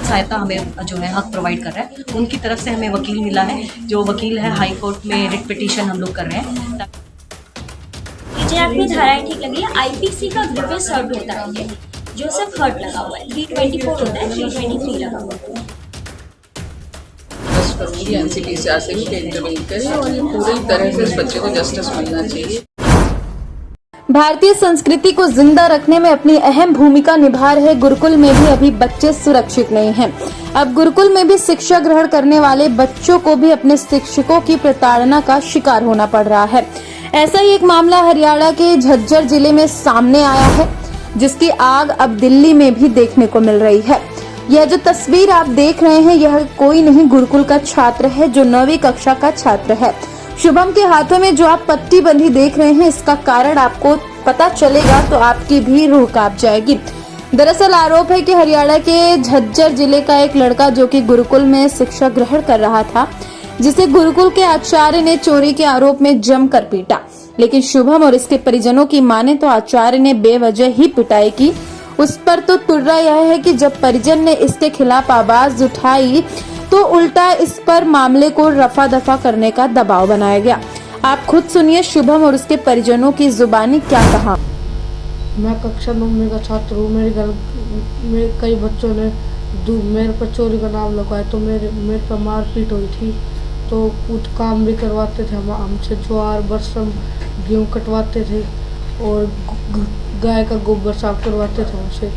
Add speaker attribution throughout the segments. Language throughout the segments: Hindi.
Speaker 1: सहायता हमें जो है हक प्रोवाइड कर रहा है। उनकी तरफ से हमें वकील मिला है, जो वकील है हाई कोर्ट में रिट पिटीशन हम लोग कर रहे हैं।
Speaker 2: मुझे आपकी धाराएं ठीक लगी है। आईपीसी का ग्रिपेस हर्ट होता है, जो सिर्फ हर्ट लगा हुआ है, 324 होता है, 323 लगा हुआ है।
Speaker 3: बस करूँगी एनसीटी से ऐसे ही इंटरव्यू करें और ये पूरी तरह से इस बच्चे को जस्टिस मिलना चाहिए।
Speaker 4: भारतीय संस्कृति को जिंदा रखने में अपनी अहम भूमिका निभा रहे गुरुकुल में भी अभी बच्चे सुरक्षित नहीं हैं। अब गुरुकुल में भी शिक्षा ग्रहण करने वाले बच्चों को भी अपने शिक्षकों की प्रताड़ना का शिकार होना पड़ रहा है। ऐसा ही एक मामला हरियाणा के झज्जर जिले में सामने आया है, जिसकी आग अब दिल्ली में भी देखने को मिल रही है। यह जो तस्वीर आप देख रहे हैं, यह कोई नहीं गुरुकुल का छात्र है, जो 9वीं कक्षा का छात्र है। शुभम के हाथों में जो आप पट्टी बंधी देख रहे हैं, इसका कारण आपको पता चलेगा तो आपकी भी रूह कांप जाएगी। दरअसल आरोप है कि हरियाणा के झज्जर जिले का एक लड़का, जो कि गुरुकुल में शिक्षा ग्रहण कर रहा था, जिसे गुरुकुल के आचार्य ने चोरी के आरोप में जमकर पीटा। लेकिन शुभम और इसके परिजनों की माने तो आचार्य ने बेवजह ही पिटाई की। उस पर तो तुर्रा यह है कि जब परिजन ने इसके खिलाफ आवाज उठाई तो उल्टा इस पर मामले को रफा दफा करने का दबाव बनाया गया। आप खुद सुनिए शुभम और उसके परिजनों की जुबानी क्या कहा।
Speaker 5: मैं कक्षा 9 का छात्र हूँ। मेरे घर में कई बच्चों ने मेरे पर चोरी का नाम लगाया, तो मेरे पर मारपीट हुई थी। तो कुछ काम भी करवाते थे हमसे, ज्वार बरसम गेहूँ कटवाते थे और गाय का गोबर साफ करवाते थे हमसे।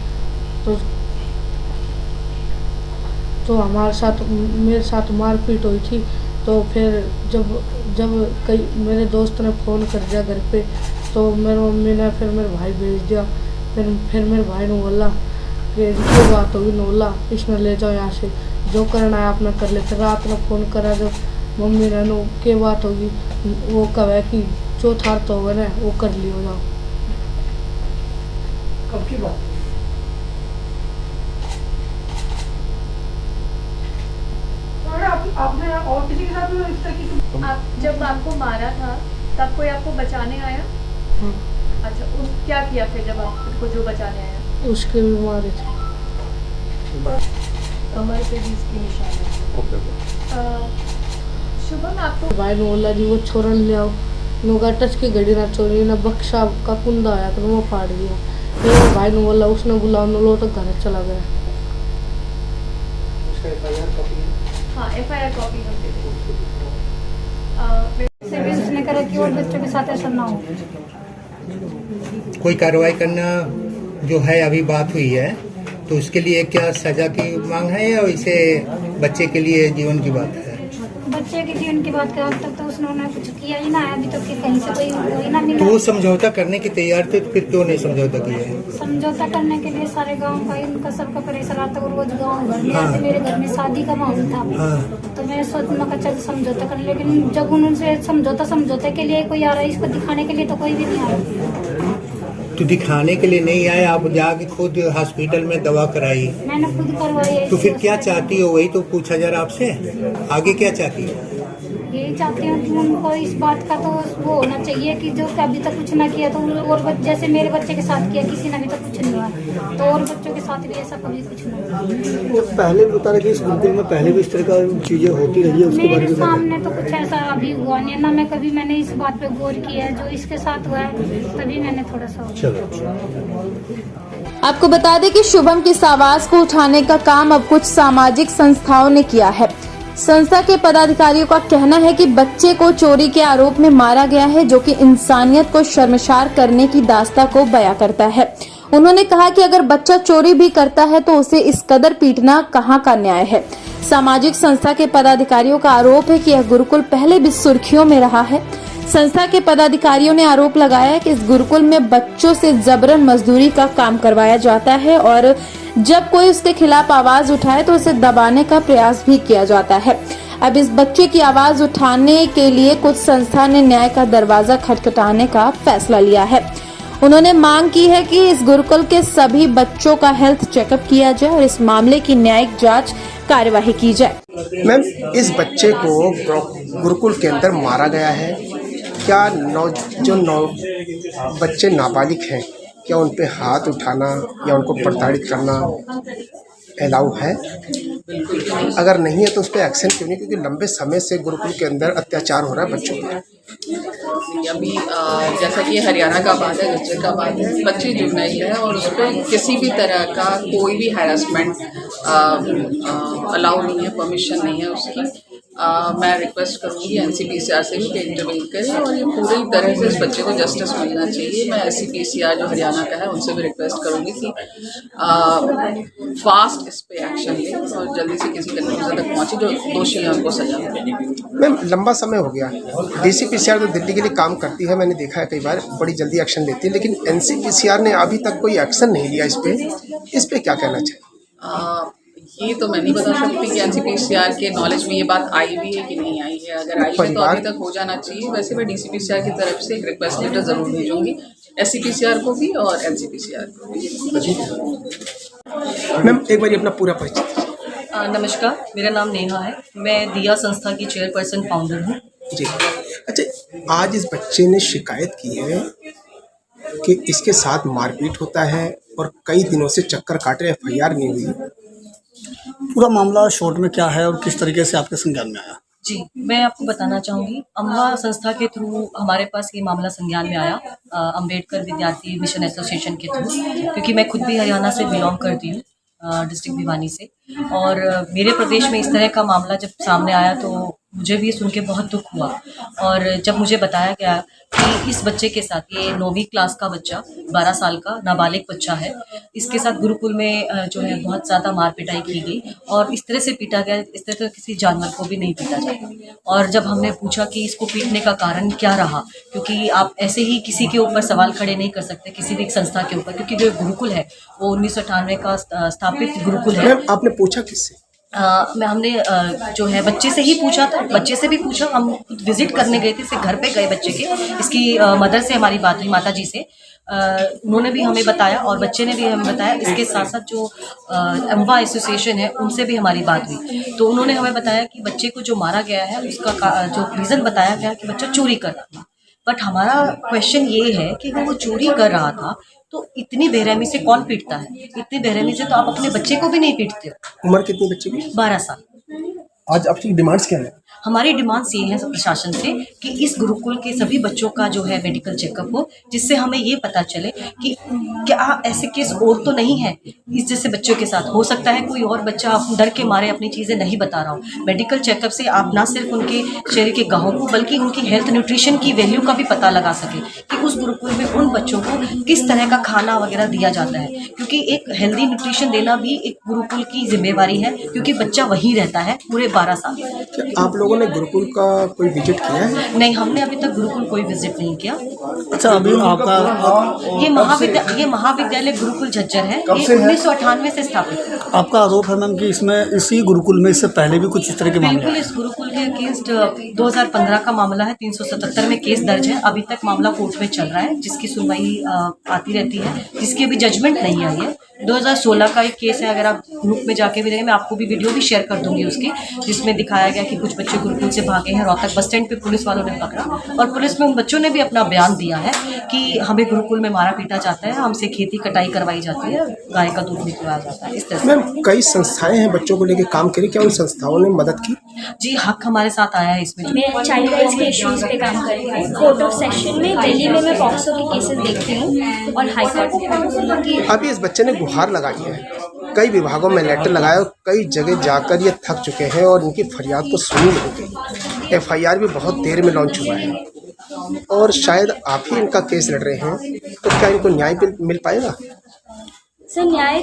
Speaker 5: तो हमारे साथ मेरे साथ मारपीट हुई थी। तो फिर जब कई मेरे दोस्त ने फ़ोन कर दिया घर पे, तो मेरी मम्मी ने फिर मेरे भाई भेज दिया। फिर मेरे भाई ने बोला कि ये बात होगी, नोला इसमें ले जाओ यहाँ से, जो करना है आपने कर ले। फिर रात में फ़ोन करा जब मम्मी ने, नो क्या बात होगी, वो कहे कि जो था तो होगा ना, वो कर लियो जाओ।
Speaker 6: कब की बात? आपने और किसी के साथ इस तरह की?
Speaker 7: आप जब आपको मारा था तब कोई आपको बचाने आया? अच्छा, क्या किया फिर जब आपको जो बचाने आया?
Speaker 5: उसके भी मारे थे,
Speaker 7: कमर पे भी इसकी निशान है। शुभम आपको
Speaker 5: भाई ने बोला जी वो छोरन ले आओ, नोगा टच की घड़ी ना चोरी ना बक्सा का कुंदा आया तो वो फाड़ दिया। फिर भाई ने बोला उसने बुलाओ, लो तो घर चला गया।
Speaker 7: हाँ, एफआईआर कॉपी कर दे।
Speaker 8: उसने करा कि और बच्चों के साथ ऐसा ना हो।
Speaker 9: कोई कार्रवाई करना जो है, अभी बात हुई है तो उसके लिए क्या सजा की मांग है या इसे बच्चे के लिए जीवन की बात है?
Speaker 8: बच्चे के जीवन की बात कर, अब तक तो उसने कुछ किया ही ना है, अभी तक कहीं से कोई ना मिला।
Speaker 9: तो वो समझौता करने की तैयार थे, फिर क्यों नहीं समझौता किया है?
Speaker 8: समझौता करने के लिए सारे गांव का इनका सबका प्रेशर आता है, रोज गांव घर में आते। मेरे घर में शादी का माहौल था, तो मैं सोचना चल समझौता कर, लेकिन जब उनसे समझौते के लिए कोई आ रहा है, इसको दिखाने के लिए तो कोई भी नहीं आ रहा।
Speaker 9: तो दिखाने के लिए नहीं आए, आप जाके खुद हॉस्पिटल में दवा कराई?
Speaker 8: मैंने खुद करवाई है।
Speaker 9: तो फिर क्या चाहती हो? वही तो पूछा जरा आपसे, आगे क्या चाहती हो?
Speaker 8: यही चाहती हूँ कि उनको इस बात का तो वो होना चाहिए कि जो अभी तक कुछ ना किया, तो और जैसे मेरे बच्चे के साथ किया, किसी ने अभी तक कुछ नहीं हुआ, तो और बच्चों के साथ भी ऐसा कभी कुछ नहीं हुआ।
Speaker 6: पहले भी बता रहे कि इस गुरुकुल में पहले भी इस तरह का चीजें होती रही है, उसके बारे
Speaker 8: मेरे
Speaker 6: में
Speaker 8: सामने तो कुछ ऐसा अभी हुआ नहीं है ना। मैंने इस बात पे गौर किया है, जो इसके साथ हुआ है तभी मैंने थोड़ा सा।
Speaker 4: आपको बता दें कि शुभम की इस आवाज को उठाने का काम अब कुछ सामाजिक संस्थाओं ने किया है। संस्था के पदाधिकारियों का कहना है कि बच्चे को चोरी के आरोप में मारा गया है, जो कि इंसानियत को शर्मसार करने की दास्तां को बयां करता है। उन्होंने कहा कि अगर बच्चा चोरी भी करता है तो उसे इस कदर पीटना कहां का न्याय है। सामाजिक संस्था के पदाधिकारियों का आरोप है कि यह गुरुकुल पहले भी सुर्खियों में रहा है। संस्था के पदाधिकारियों ने आरोप लगाया कि इस गुरुकुल में बच्चों से जबरन मजदूरी का काम करवाया जाता है और जब कोई उसके खिलाफ आवाज उठाए तो उसे दबाने का प्रयास भी किया जाता है। अब इस बच्चे की आवाज उठाने के लिए कुछ संस्था ने न्याय का दरवाजा खटखटाने का फैसला लिया है। उन्होंने मांग की है कि इस गुरुकुल के सभी बच्चों का हेल्थ चेकअप किया जाए और इस मामले की न्यायिक जांच कार्यवाही की जाए।
Speaker 10: मैम, इस बच्चे को गुरुकुल के अंदर मारा गया है। क्या जो बच्चे नाबालिग हैं, क्या उन पे हाथ उठाना या उनको प्रताड़ित करना अलाउ है? अगर नहीं है तो उस पर एक्शन क्यों नहीं? क्योंकि लंबे समय से गुरुकुल के अंदर अत्याचार हो रहा है बच्चों पर।
Speaker 3: अभी जैसा कि हरियाणा का बात है, झज्जर का बात है, बच्चे जुर्नल है और उस पर किसी भी तरह का कोई भी हैरेसमेंट अलाउ नहीं है, परमिशन नहीं है उसकी। मैं रिक्वेस्ट करूँगी NCPCR से भी कि इंटरवीन करें और ये पूरी तरह से इस बच्चे को जस्टिस मिलना चाहिए। मैं SCPCR जो हरियाणा का है उनसे भी रिक्वेस्ट करूँगी कि फास्ट इस पे एक्शन लें और जल्दी से किसी कंक्लूजन तक पहुँचे, जो दोषी हैं उनको सजा मिले।
Speaker 10: मैम, लंबा समय हो गया, DCPCR तो दिल्ली के लिए काम करती है, मैंने देखा है कई बार, बड़ी जल्दी एक्शन लेती है, लेकिन NCPCR ने अभी तक कोई एक्शन नहीं लिया इस पे क्या कहना चाहिए?
Speaker 3: ये तो मैं नहीं बता सकती कि NCPCR के नॉलेज में ये बात आई भी है कि नहीं आई है। अगर आई है तो अभी तक हो जाना चाहिए। वैसे मैं DCPCR की तरफ से एक रिक्वेस्ट लेटर ज़रूर भेजूँगी, SCPCR को भी और NCPCR को भी।
Speaker 10: मैम, एक बार अपना पूरा परिचय।
Speaker 1: नमस्कार, मेरा नाम नेहा है। मैं दिया संस्था की चेयरपर्सन फाउंडर हूँ।
Speaker 10: जी, अच्छा, आज इस बच्चे ने शिकायत की है कि इसके साथ मारपीट होता है और कई दिनों से चक्कर काट रहे, FIR नहीं हुई।
Speaker 6: पूरा मामला शॉर्ट में क्या है और किस तरीके से आपके संज्ञान में आया?
Speaker 1: जी, मैं आपको बताना चाहूँगी, अम्बा संस्था के थ्रू हमारे पास ये मामला संज्ञान में आया, अंबेडकर विद्यार्थी मिशन एसोसिएशन के थ्रू, क्योंकि मैं खुद भी हरियाणा से बिलोंग करती हूँ, डिस्ट्रिक्ट भिवानी से। और मेरे प्रदेश में इस तरह का मामला जब सामने आया तो मुझे भी सुन के बहुत दुख हुआ। और जब मुझे बताया गया कि इस बच्चे के साथ, ये 9वीं क्लास का बच्चा, 12 साल का नाबालिग बच्चा है, इसके साथ गुरुकुल में जो है बहुत ज़्यादा मार पिटाई की गई और इस तरह से पीटा गया, इस तरह तो किसी जानवर को भी नहीं पीटा जाता। और जब हमने पूछा कि इसको पीटने का कारण क्या रहा, क्योंकि आप ऐसे ही किसी के ऊपर सवाल खड़े नहीं कर सकते, किसी भी संस्था के ऊपर, क्योंकि जो गुरुकुल है वो 1998 का स्थापित गुरुकुल है।
Speaker 10: आपने पूछा किससे?
Speaker 1: हमने जो है बच्चे से ही पूछा था, बच्चे से भी पूछा। हम खुद विजिट करने गए थे, इसके घर पे गए बच्चे के, इसकी मदर से हमारी बात हुई, माता जी से, उन्होंने भी हमें बताया और बच्चे ने भी हमें बताया। इसके साथ साथ जो अम्बा एसोसिएशन है उनसे भी हमारी बात हुई, तो उन्होंने हमें बताया कि बच्चे को जो मारा गया है उसका जो रीज़न बताया गया कि बच्चा चोरी कर रहा था। बट हमारा क्वेश्चन ये है कि वो चोरी कर रहा था तो इतनी बेरहमी से कौन पीटता है? इतनी बेरहमी से तो आप अपने बच्चे को भी नहीं पीटते हो।
Speaker 10: उम्र कितनी बच्चे की?
Speaker 1: 12 साल।
Speaker 10: आज आपकी डिमांड्स क्या है?
Speaker 1: हमारी डिमांड्स ये है प्रशासन से कि इस गुरुकुल के सभी बच्चों का जो है मेडिकल चेकअप हो, जिससे हमें ये पता चले कि क्या ऐसे केस और तो नहीं है इस जैसे बच्चों के साथ। हो सकता है कोई और बच्चा आप डर के मारे अपनी चीज़ें नहीं बता रहा हो। मेडिकल चेकअप से आप ना सिर्फ उनके शरीर के गाहों को बल्कि उनकी हेल्थ न्यूट्रिशन की वैल्यू का भी पता लगा सके कि उस गुरुकुल में उन बच्चों को किस तरह का खाना वगैरह दिया जाता है, क्योंकि एक हेल्दी न्यूट्रिशन देना भी एक गुरुकुल की जिम्मेवारी है, क्योंकि बच्चा वहीं रहता है पूरे 12 साल।
Speaker 10: आप लोगों ने गुरुकुल का कोई विजिट किया है?
Speaker 1: नहीं, हमने अभी तक गुरुकुल कोई विजिट नहीं किया।
Speaker 6: अच्छा, अभी आपका
Speaker 1: ये महाविद्यालय गुरुकुल झज्जर है, ये 1998 से स्थापित है।
Speaker 6: आपका आरोप है मैम कि इसमें इसी गुरुकुल में इससे पहले भी कुछ इस तरह के मामले?
Speaker 1: बिल्कुल, इस गुरुकुल के अगेंस्ट 2015 का मामला है, 377 में केस दर्ज है। अभी तक मामला कोर्ट में चल रहा है, जिसकी सुनवाई आती रहती है, जिसकी अभी जजमेंट नहीं आई है। 2016 का एक केस है, अगर आप ग्रुप में जाके भी देखें, मैं आपको भी वीडियो भी शेयर कर दूंगी उसकी, जिसमें दिखाया गया कि कुछ बच्चे गुरुकुल से भागे हैं। रोहतक बस स्टैंड पे पुलिस वालों ने पकड़ा और पुलिस में उन बच्चों ने भी अपना बयान दिया है कि हमें गुरुकुल में मारा पीटा जाता है, हमसे खेती कटाई करवाई जाती है, गाय का दूध निकलवाया जाता है। इस तरह से
Speaker 10: मैम, कई संस्थाएं हैं बच्चों को लेकर काम करी, क्या उन संस्थाओं ने मदद की?
Speaker 1: जी, हक हमारे साथ आया है इसमें।
Speaker 2: मैं चाइल्ड राइट्स के इश्यूज पे काम करती हूँ। कोर्ट ऑफ सेशन में दिल्ली में मैं पॉक्सो के केसेस देखती हूँ और हाई कोर्ट में।
Speaker 10: अभी इस बच्चे ने गुहार लगाई है, कई विभागों में लेटर लगाया और कई जगह जाकर ये थक चुके हैं और इनकी फरियाद को सुनी नहीं गई। FIR भी बहुत देर में लॉन्च हुआ है और शायद आप ही इनका केस लड़ रहे हैं, तो क्या इनको न्याय मिल पाएगा?
Speaker 2: सर, न्याय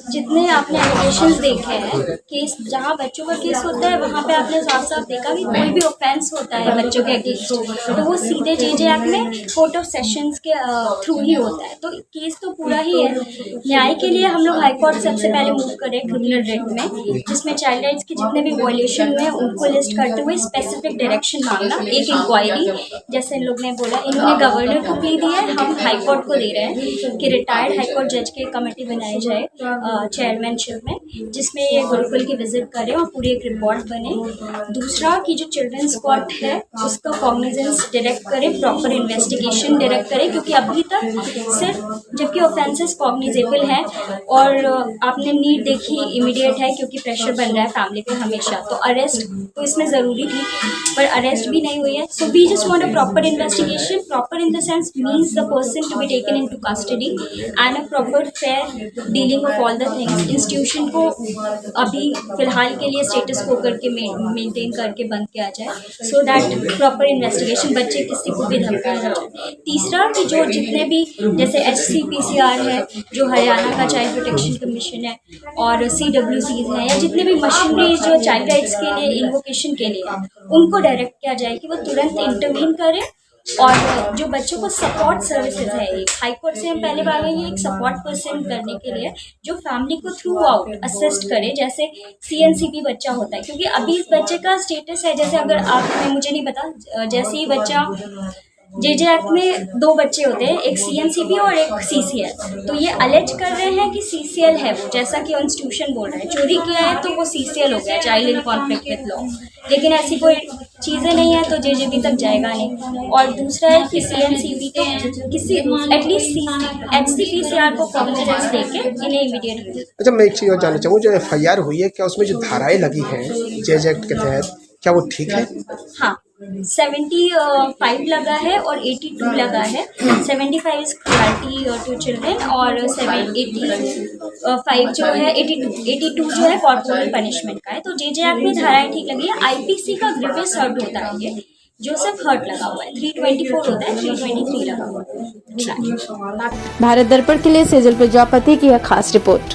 Speaker 2: जितने आपने एलिगेशंस देखे हैं, केस जहाँ बच्चों का केस होता है वहाँ पे आपने साफ साफ देखा कि कोई भी ऑफेंस होता है बच्चों के अगेंस्ट तो वो सीधे JJ एक्ट में कोर्ट ऑफ सेशंस के थ्रू ही होता है। तो केस तो पूरा ही है। न्याय के लिए हम लोग हाई कोर्ट सबसे पहले मूव करें क्रिमिनल रेट में, जिसमें चाइल्ड राइट्स के जितने भी वायलेशन हुए उनको लिस्ट करते हुए स्पेसिफिक डायरेक्शन मांगना, एक इंक्वायरी, जैसे इन लोग ने बोला, इन्होंने गवर्नर को भी दिया है, हम हाई कोर्ट को दे रहे हैं कि रिटायर्ड हाई कोर्ट जज के कमेटी बनाई जाए चेयरमैनशिप में, जिसमें ये गुरुकुल की विजिट करें और पूरी एक रिपोर्ट बने। दूसरा कि जो चिल्ड्रंस कोर्ट है उसका कॉग्निजेंस डायरेक्ट करे, प्रॉपर इन्वेस्टिगेशन डायरेक्ट करे, क्योंकि अभी तक सिर्फ जबकि ऑफेंसेस कॉग्निजेबल हैं और आपने नीड देखी इमीडिएट है क्योंकि प्रेशर बन रहा है फैमिली पे हमेशा, तो अरेस्ट तो इसमें ज़रूरी थी पर अरेस्ट भी नहीं हुई है। So we just want a proper investigation, proper in the sense means the person to be taken into custody and a proper fair dealing of all the things. Institution को अभी फिलहाल के लिए स्टेटस को करके मेंटेन करके बंद किया जाए, सो दैट प्रॉपर इन्वेस्टिगेशन, बच्चे किसी को भी धमकाया जाए। तीसरा कि जो जितने भी जैसे HCPCR है जो हरियाणा का चाइल्ड प्रोटेक्शन कमीशन है और CWCs हैं या जितने भी मशीनरी जो चाइल्ड राइट्स के लिए इन्वोकेशन के लिए उनको डायरेक्ट किया जाए कि वो तुरंत इंटरवीन करें और जो बच्चों को सपोर्ट सर्विसेज है, एक हाई कोर्ट से हम पहले बात ये एक सपोर्ट पर्सन करने के लिए जो फैमिली को थ्रू आउट असिस्ट करे, जैसे CNCP बच्चा होता है, क्योंकि अभी इस बच्चे का स्टेटस है जैसे अगर आपने मुझे नहीं पता, जैसे ही बच्चा JJ एक्ट में 2 बच्चे होते हैं, एक CNCP और एक CCL, तो ये अलेज कर रहे हैं कि CCL है वो, जैसा कि इंस्टीट्यूशन बोल रहा है चोरी किया है तो वो CCL हो गया, child in conflict with law, लेकिन ऐसी कोई चीज़ें नहीं है तो JJB तक जाएगा नहीं। और दूसरा है कि CNCP को किसी एटलीस्ट HCPCR को कॉन्फिडेंस देके इन्हें इमीडिएट।
Speaker 10: अच्छा, मैं एक चीज़ और जानना चाहूँ, जो FIR हुई है क्या उसमें जो धाराएं लगी हैं JJ एक्ट के तहत क्या वो ठीक है?
Speaker 2: हाँ, 75 लगा है और 82 लगा है। 75 इज क्रुएल्टी टू चिल्ड्रन और 85 जो है 82 जो है कॉर्पोरल पनिशमेंट का है। तो JJ एक्ट में धाराएं ठीक लगी है। IPC का ग्रीवियस हर्ट होता है ये, जो सिर्फ हर्ट लगा हुआ है, 324 होता है, 323 लगा हुआ है।
Speaker 4: भारत दर्पण के लिए सेजल प्रजापति की यह खास रिपोर्ट।